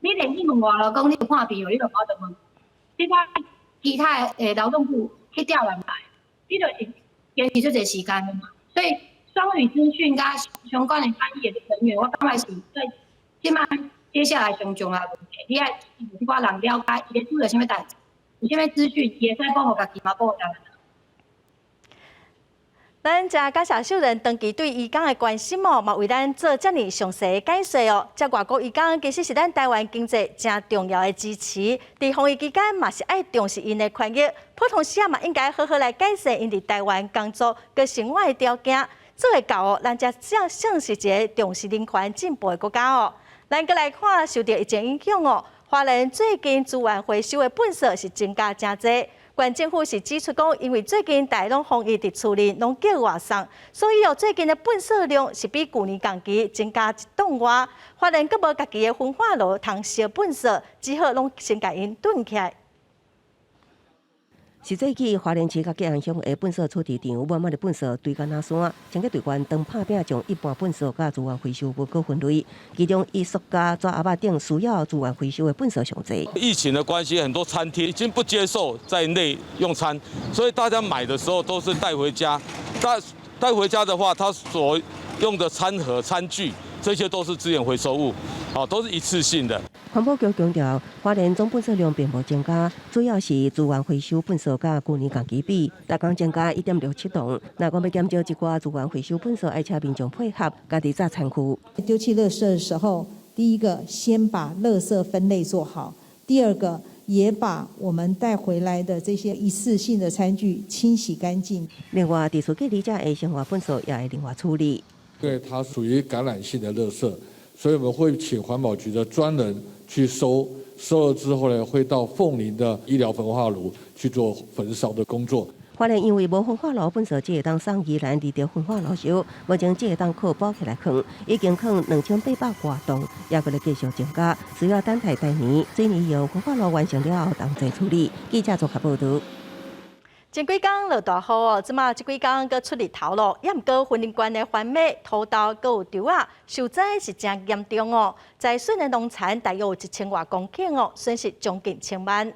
你连去问外劳讲你有破病无，你就无法度问，即个其他的劳动部去调人来，你就是坚持足侪时间的嘛。所以双语资讯甲相关的翻译的人员，我感觉是对即马接下来上重要的问题，你爱有即寡人了解伊咧做着啥物代志。有啥物资讯，也使保护家己嘛，保护台湾人。咱真感谢秀仁长期对移工的关心嘛为咱做遮尔详细的解说这外国移工其实是咱台湾经济真重要的支持，在防疫期间嘛是爱重视因的权益，普通时嘛应该好好来改善因伫台湾工作佮生活的条件，做会到咱才算是一个重视人权进步的国家咱佮来看受到疫情影响华人最近资源回收的本数是增加真多，县政府是指出讲，因为最近大量防疫伫处理拢叫外送，所以最近的粪扫量是比去年同期增加1吨外。发现佫无家己的焚化炉通烧粪扫，只好拢先甲因囤起来。 实际起，花莲市甲吉安乡的粪扫处理场满满的粪扫堆干那山，将个队员当拍拼，将一般粪扫甲资源回收物各分类，其中以塑胶、纸盒等需要资源回收的粪扫上侪。疫情的关系，很多餐厅已经不接受在内用餐，所以大家买的时候都是带回家。带回家的话，他所用的餐盒、餐具，这些都是资源回收物，都是一次性的。 环保局强调，花莲总粪扫量并无增加，主要是资源回收粪扫甲去年同期比，大港增加1.67吨。若讲要减少一寡资源回收粪扫，爱请民众配合，家己早餐区。丢弃垃圾的时候，第一个先把垃圾分类做好，第二个也把我们带回来的这些一次性的餐具清洗干净。另外，地属给理解的生活粪扫也会另外处理。因为它属于感染性的垃圾，所以我们会请环保局的专人。 去收了之后呢，会到凤林的医疗焚化炉去做焚烧的工作。花莲因为无焚化炉粪扫，只会当送宜兰离着焚化炉烧，目前只会当靠包起来放，已经放2800多吨，也搁咧继续增加，需要等待大年，水年以后焚化炉完成了后，当再处理。记者综合报道。 前几天落大雨哦，即马即几天搁出日头咯，也毋过云林县的番麦、土豆搁有稻啊，受灾是真严重哦。在水的农产大约有1000多公顷哦，损失将近1,000万。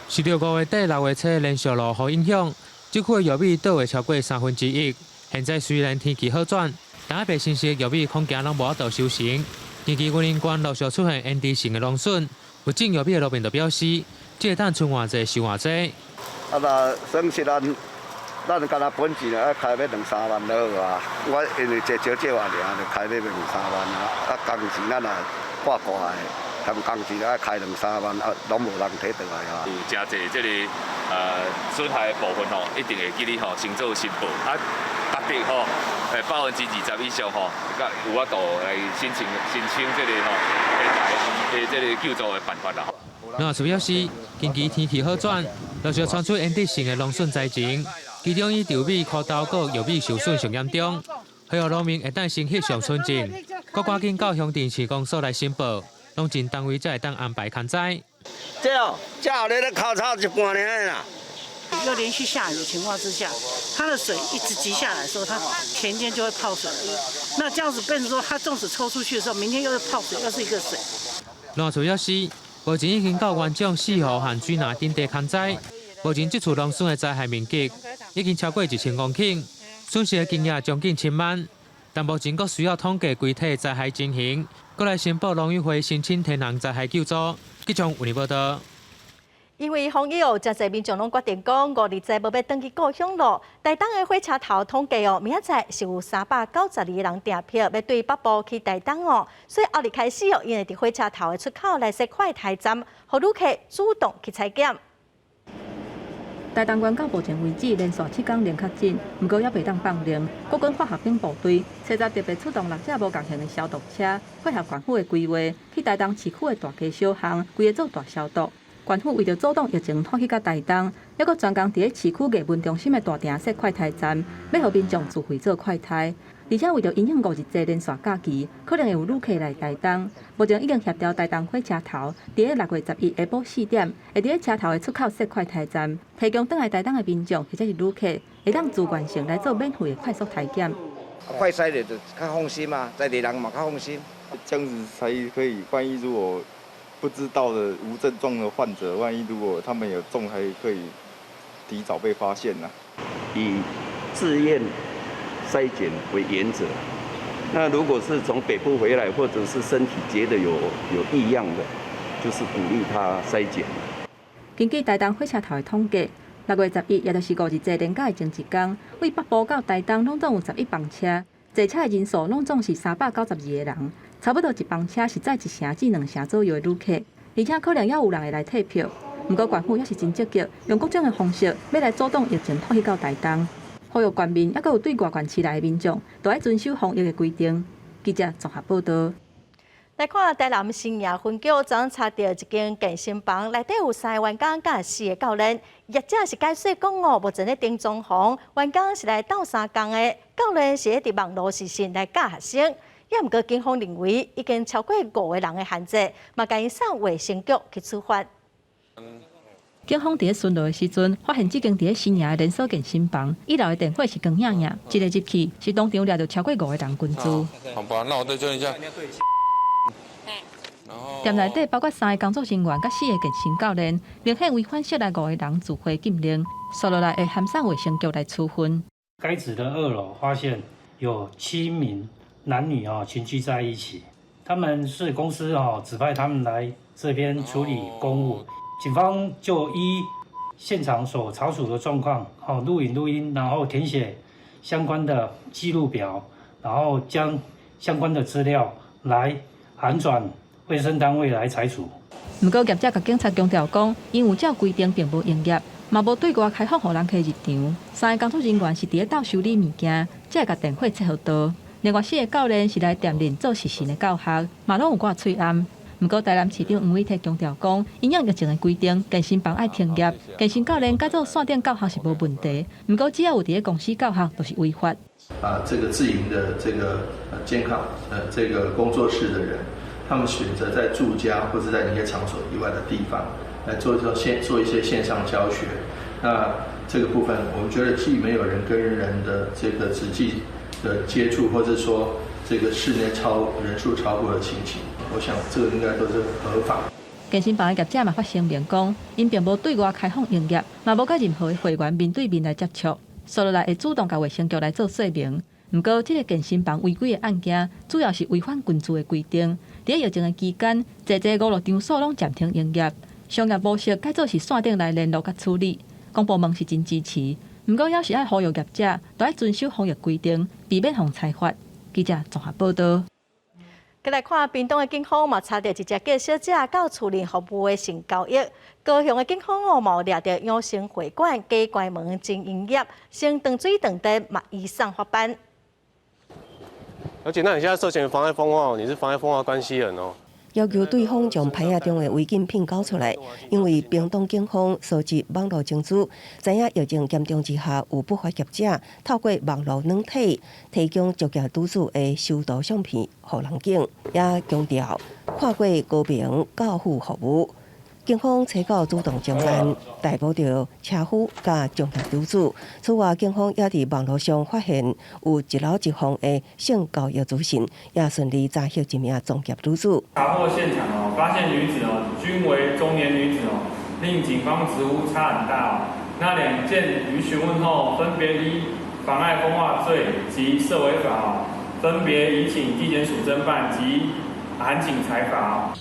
受到5月底、6月初连续落雨影响，这区的玉米倒位超过1/3。现在虽然天气好转，但白成熟玉米恐惊拢无法度收成。近期云林县陆续出现炎地性的农损，有种玉米的路面就表示。 这等存偌济收偌济。啊，那损失咱干那本钱啊，开要2-3万了啊。我因为这少这话尔，就开要2-3万啊。啊，工钱咱也挂挂的，但工钱啊开2-3万，啊，拢无人摕倒来啊。有真济这个损害的部分吼，一定会记你吼先做申报，啊，达得吼20%以上吼，甲有法度来申请这个吼这个救助的办法啦。 农业处表示，近期天气好转，陆续传出炎地性的农损灾情，其中以稻米、苦豆和玉米受损上严重。希望农民一旦成翕上村镇，搁赶紧到乡镇市公所来申报，农政单位才会当安排勘灾。这后日咧考察一半年啦。又连续下雨的情况之下，它的水一直积下来的时候，它前天就会泡水。那这样子变成说，它纵使抽出去的时候，明天又是泡水，又是一个水。农业处表示。 目前已经到园长4号和水拿等地勘灾，目前这处农损的灾害面积已经超过1000公顷，损失的金额将近1,000万。但目前阁需要统计具体灾害情形，阁来申报农委会申请天然灾害救助。记者为你报道。 因为防疫哦，真侪民众拢决定讲5日再无要登去故乡咯。台东的火车头统计哦，明仔载是有392个人订票要对北部去台东哦，所以后日开始哦，因会伫火车头的出口来设快台站，互旅客主动去采检。台东县到目前为止连续7天零确诊，不过也袂当放零。国军化学兵部队车站特别出动6架无共型的消毒车，配合县府的规划，去台东市区的大街小巷，规个做大消毒。 县府为着阻挡疫情拖去到台东，还阁专工伫咧市区艺文中心的大厅设快台站，要互民众自费做快台。而且为着因应5日节连续假期，可能会有旅客来台东。目前已经协调台东火车头，伫咧6月11下晡4点，会伫咧车头的出口设快台站，提供返来台东的民众或者是旅客，会当自愿性来做免费的快速体检。快筛的就较放心嘛，在地人嘛较放心，这样子才可以。万一如果 不知道的无症状的患者，万一如果他们有中，还可以提早被发现呢。以自愿筛检为原则。那如果是从北部回来，或者是身体觉得有异样的，就是鼓励他筛检。根据台东火车头的统计，6月11，也就是5日节连假的前一天，为北部到台东拢总有11班车，坐车的人数拢总是392个人。 差不多一班车是载1成至2成左右的旅客，而且可能也有人会来退票。不过县府也是真积极，用各种的方式要来阻挡疫情拖去到台东。呼吁县民，还有对外县市内的民众，都要遵守防疫的规定。记者综合报道。来看台南新营分局昨查到一间健身房，内底有3个员工甲4个教练。业者是解释讲目前咧订装潢，员工是来斗相共的，教练是伫网络时讯来教学生。也毋过警方认为已经超过5个人的限制，嘛甲因送卫生局去处罚。警方伫巡逻的时阵，发现这间伫新营的连锁健身房1楼的电火是光亮亮，一个入去是当场掠到超过5个人群聚。好吧，那我再叫一下。店内底包括3个工作人员甲4个健身教练，明显违反涉内5个人聚会禁令，所落来会函送卫生局来处分。该址的2楼发现有7名男女群聚在一起，他们是公司指派他们来这边处理公务，警方就依现场所查处的状况录影录音，然后填写相关的记录表，然后将相关的资料来函转卫生单位来裁处。不过业者甲警察强调讲，因有照规定并无营业，嘛无对外开放互人客入场。3个工作人员是伫咧斗修理物件，才会甲电火切好刀。另外4个教练是来店里做实时的教学，嘛拢有挂喙暗。不过台南市长黄伟哲强调讲，因应疫情的规定，健身房爱停业，健身教练改做线顶教学是无问题。不过只要有伫咧公司教学，都是违法。这个自营的这个健康这个工作室的人，他们选择在住家或者在营业场所以外的地方来做一些线上教学。那这个部分，我们觉得既没有人跟人的这个实际的接触，或者说这个室内人数超过的情形，我想这个应该都是合法。健身房的业者嘛发声明讲，因并无对外开放营业，嘛无甲任何会员面对面来接触，所落来会主动甲卫生局来做说明。不过，这个健身房违规的案件，主要是违反群聚的规定。在疫情的期间，侪5路场所拢暂停营业，商业模式改做是线顶来联络甲处理。公部门是真支持，不过要是爱呼吁业者，都要遵守防疫规定，避免互裁罚。记者综合报道。再来看屏东的警方嘛，查到一只叫小姐到厝里服务的性交易。高雄的警方嘛掠到养生会馆假关门真营业，先断水断电嘛以上发班。而且，那你现在涉嫌妨碍风化，你是妨碍风化关系人哦。要求对方将牌仔中的违禁品交出来，因为屏东警方收集网络证据，知影疫情严重之下，有不法业者透过网络软体提供作业赌注的收图相片予人警，也强调跨过高明教辅服务。警方查到主动专案，逮捕到车夫甲作业赌注。此外，警方也伫网络上发现有一楼一房的性交易资讯，也顺利查获一名作业赌注。查获现场发现女子均为中年女子令警方直呼差很大那2件于询问后，分别依妨碍风化罪及涉违法分别移请地检署侦办及函请裁罚。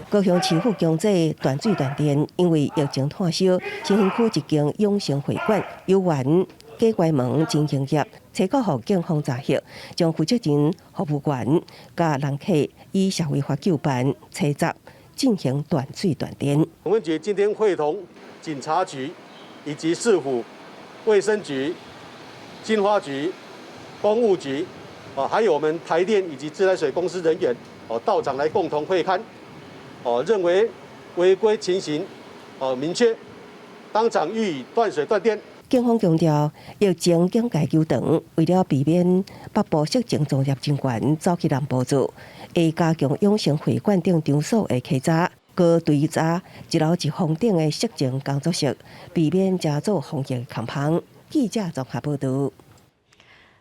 高雄市府强制断水断电，因为疫情退烧，新兴区一间养生会馆有缘假关门真营业，查到互警方查获，将负责人、服务员甲人客以社会法救办车闸进行断水断电。我们局今天会同警察局以及市府、卫生局、经发局、公务局还有我们台电以及自来水公司人员到场来共同会勘。认为违规情形明确，当场予以断水断电。警方强调，疫情警戒久长，为了避免北部色情作业人员走去南部做，会加强养生会馆等场所的稽查，高追查1楼1房等的色情工作室，避免加做防疫空棚。记者综合报道。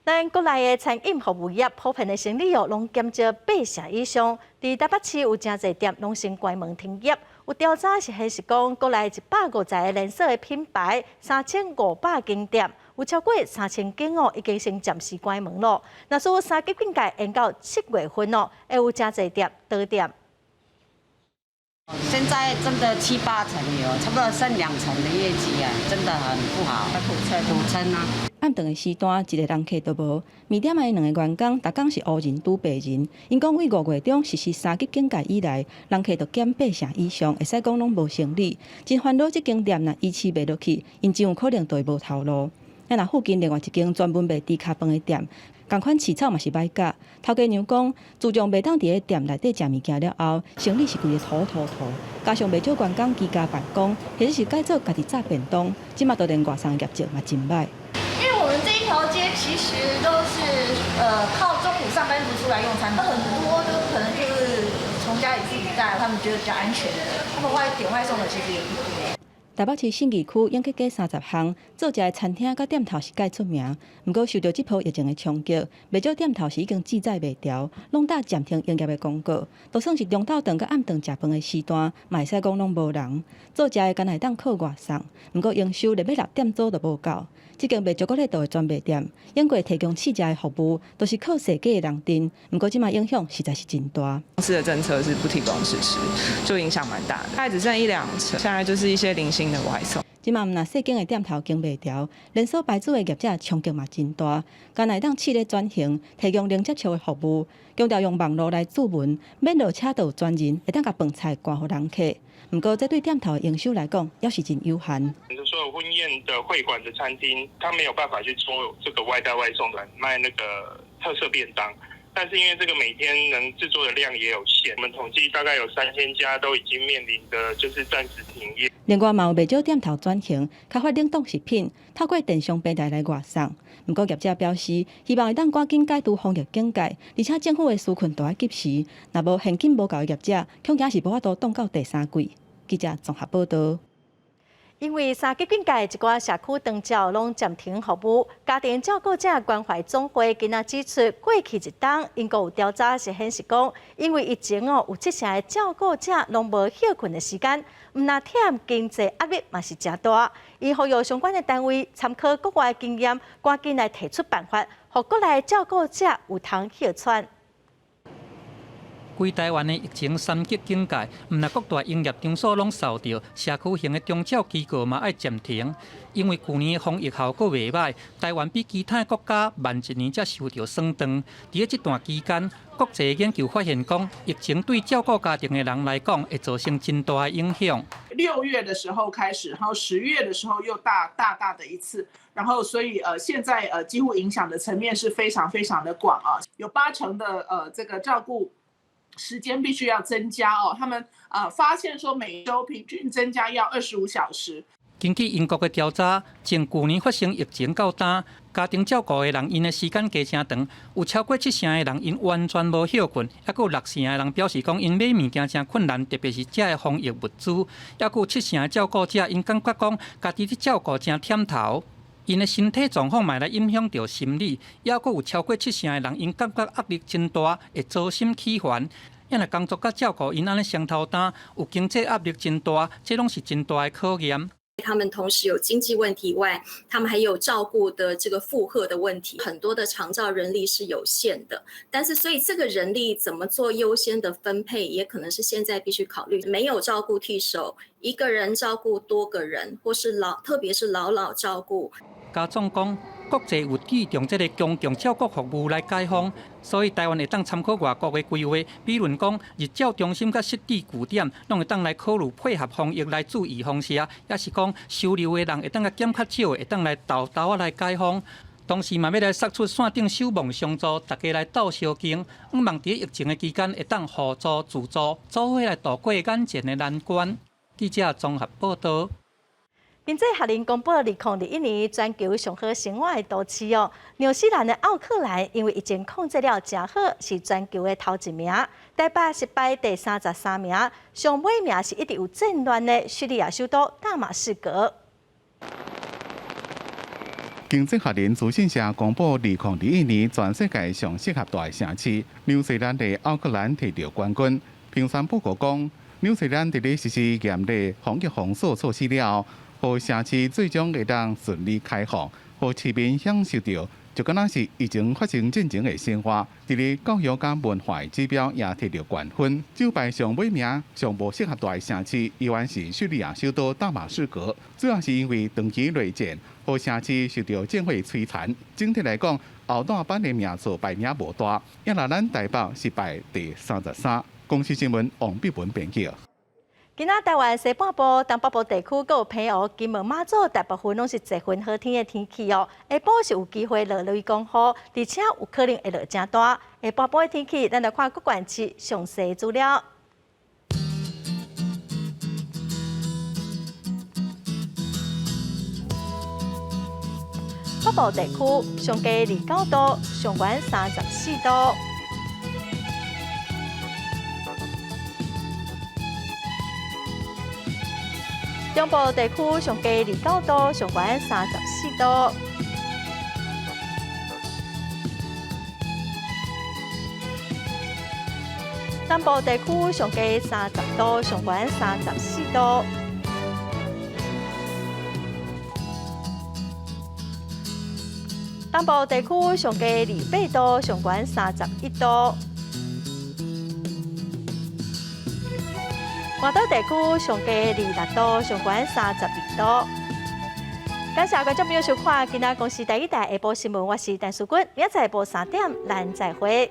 咱国内的餐饮服务业普遍的生意拢减少8成以上，伫台北市有真侪店拢先关门停业。有调查是显示讲，国内150个连锁的品牌，3500间店，有超过3000间已经先暂时关门咯。那所3级警戒延到7月份会有真侪店倒店。现在真的7、8成有，差不多剩2成的业绩啊，真的很不好，苦撑啊。暗顿的时段，一个人客都无。面店的2个员工，逐工是乌人拄白人。因讲为5月中实施3级警戒以来，人客都减8成以上，会使讲拢无生意。真烦恼，这间店若维持袂落去，因真有可能就会无头路。咱若附近另外一间专门卖猪脚饭的店，同款饲草嘛是歹教。头家娘讲，自从袂当伫个店内底食物件了后，生意是规个土，加上袂少员工居家办公，或者是改做家己炸便当，即马都连外送业绩嘛真歹。因为我们这一条街其实都是靠中午上班族出来用餐，很多都可能就是从家里自己带，他们觉得比较安全的，他们点外送的其实也不多。台北市信义区永吉街30巷做食的餐厅甲店头是介出名，不过受到这波疫情的冲击，袂少店头是已经记载袂调，拢打暂停营业的广告。就算是中昼顿甲暗顿食饭的时段，嘛会使讲拢无人。做食的干来当靠外送，不过营收连要6点钟都无够。这间卖巧克力豆的专卖店，永过提供试食的服务，都是靠设计的人订。不过，即马影响实在是真大。公司的政策是不提供试吃，就影响蛮大的，大概只剩1-2成。现在就是一些零星的外送。即马毋若细间的店头经袂调，连锁牌子的业者冲击嘛真大。干来当试咧转型，提供零接触的服务，强调用网络来注文，免落车都有专人会当甲饭菜挂互人客。不过，这对店头的营收来讲，也是真有限。所有婚宴的会馆的餐厅，他没有办法去做这个外带外送的卖那个特色便当，但是因为这个每天能制作的量也有限，我们统计大概有3000家都已经面临的就是暂时停业。另外，嘛有袂少店头转型，开发冷冻食品，透过电商平台来外送。不过业者表示，希望会当赶紧解除防疫警戒，而且政府的纾困都要及时。若无现金无够的业者，恐惊是无法度冻到第3季。记者综合报道。因为三级警戒，一寡社区长照拢暂停服务。家庭照顾者关怀总会今仔指出，过去一冬，因有调查是显示讲，因为疫情有7成的照顾者拢无休困的时间，毋那忝经济压力嘛是真大。伊呼吁相关的单位参考国外经验，赶紧来提出办法，互国内照顾者有通休喘。规台湾的疫情3级警戒，毋但各大营业场所拢受到，社区型的中照机构嘛爱暂停，因为去年的防疫效果袂歹，台湾比其他国家慢1年才受到霜冻。伫这段期间，国际研究发现讲，疫情对照顾家庭的人来讲，会造成真大的影响。6月的时候开始，然后10月的时候又大的一次，然后所以现在几乎影响的层面是非常的广啊，有8成的这个照顾时间必须要增加哦，他们发现说每周平均增加要25小时。根据英国的调查，从去年发生疫情到今，家庭照顾的人因的时间加真长，有超过7成的人因完全无休困，还有6成的人表示讲因买物件真困难，特别是这的防疫物资，还有7成的照顾者因感觉讲家己伫照顾真忝头。因的身体状况嘛来影响到心理，也有超过7成的人因感觉压力真大，会周心起烦。因为工作甲照顾因安尼双头担，有经济压力真大，这拢是真大的考验。他们同时有经济问题外，他们还有照顾的这个负荷的问题，很多的长照人力是有限的，但是所以这个人力怎么做优先的分配，也可能是现在必须考虑。没有照顾替手，一个人照顾多个人，或是特别是老照顾。家总讲，国际有注重这个公共照顾服务来解封，所以台湾会当参考外国的规划，比如讲日照中心甲湿地据点，拢会当来考虑配合防疫来注意方式，也是讲收留的人会当甲减较少，会当来豆啊来解封。同时嘛要来杀出线顶守望相助，大家来斗相敬，希望伫疫情的期间会当互助自助，做伙来度过眼前的难关。记者综合报道。并且下令公布2021年全球上好生活的都市哦，纽西兰的奥克兰因为疫情控制了真好，是全球的头1名。台北是排第33名，上尾名是一直有战乱的叙利亚首都大马士革。经济学人资讯社公布2021年全世界上适合大城市，纽西兰的奥克兰摕到冠军。评选报告讲，纽西兰伫咧实施严厉防疫封锁措施了后，城市最终会当顺利开放，互市民享受到就敢若是疫情发生进前的生活。伫咧教育甲文化指标也摕到冠军。就排上尾名上无适合大城市，依然是叙利亚首都大马士革，主要是因为长期内战，互城市受到战火摧残。整体来讲，后段班的名次排名无大，也若咱台北是排第33。公司新闻王碧文编辑。今仔台湾西半部、东北部地区，佮有平湖、金门、马祖大部分拢是一份好天的天气哦。下晡是有机会落雷公雨，而且有可能会落真大。下半晡的天气，咱来看各县市详细资料。北部地区上低29度，上悬34度。中部地区上低29度，上悬34度。南部地区上低30度，上悬34度。东部地区上低28度，上悬31度。华岛地区上低26度，上悬32度。感谢观众朋友收看今仔公视第一台下晡新闻，我是陈淑君，明仔载下晡3点，咱再会。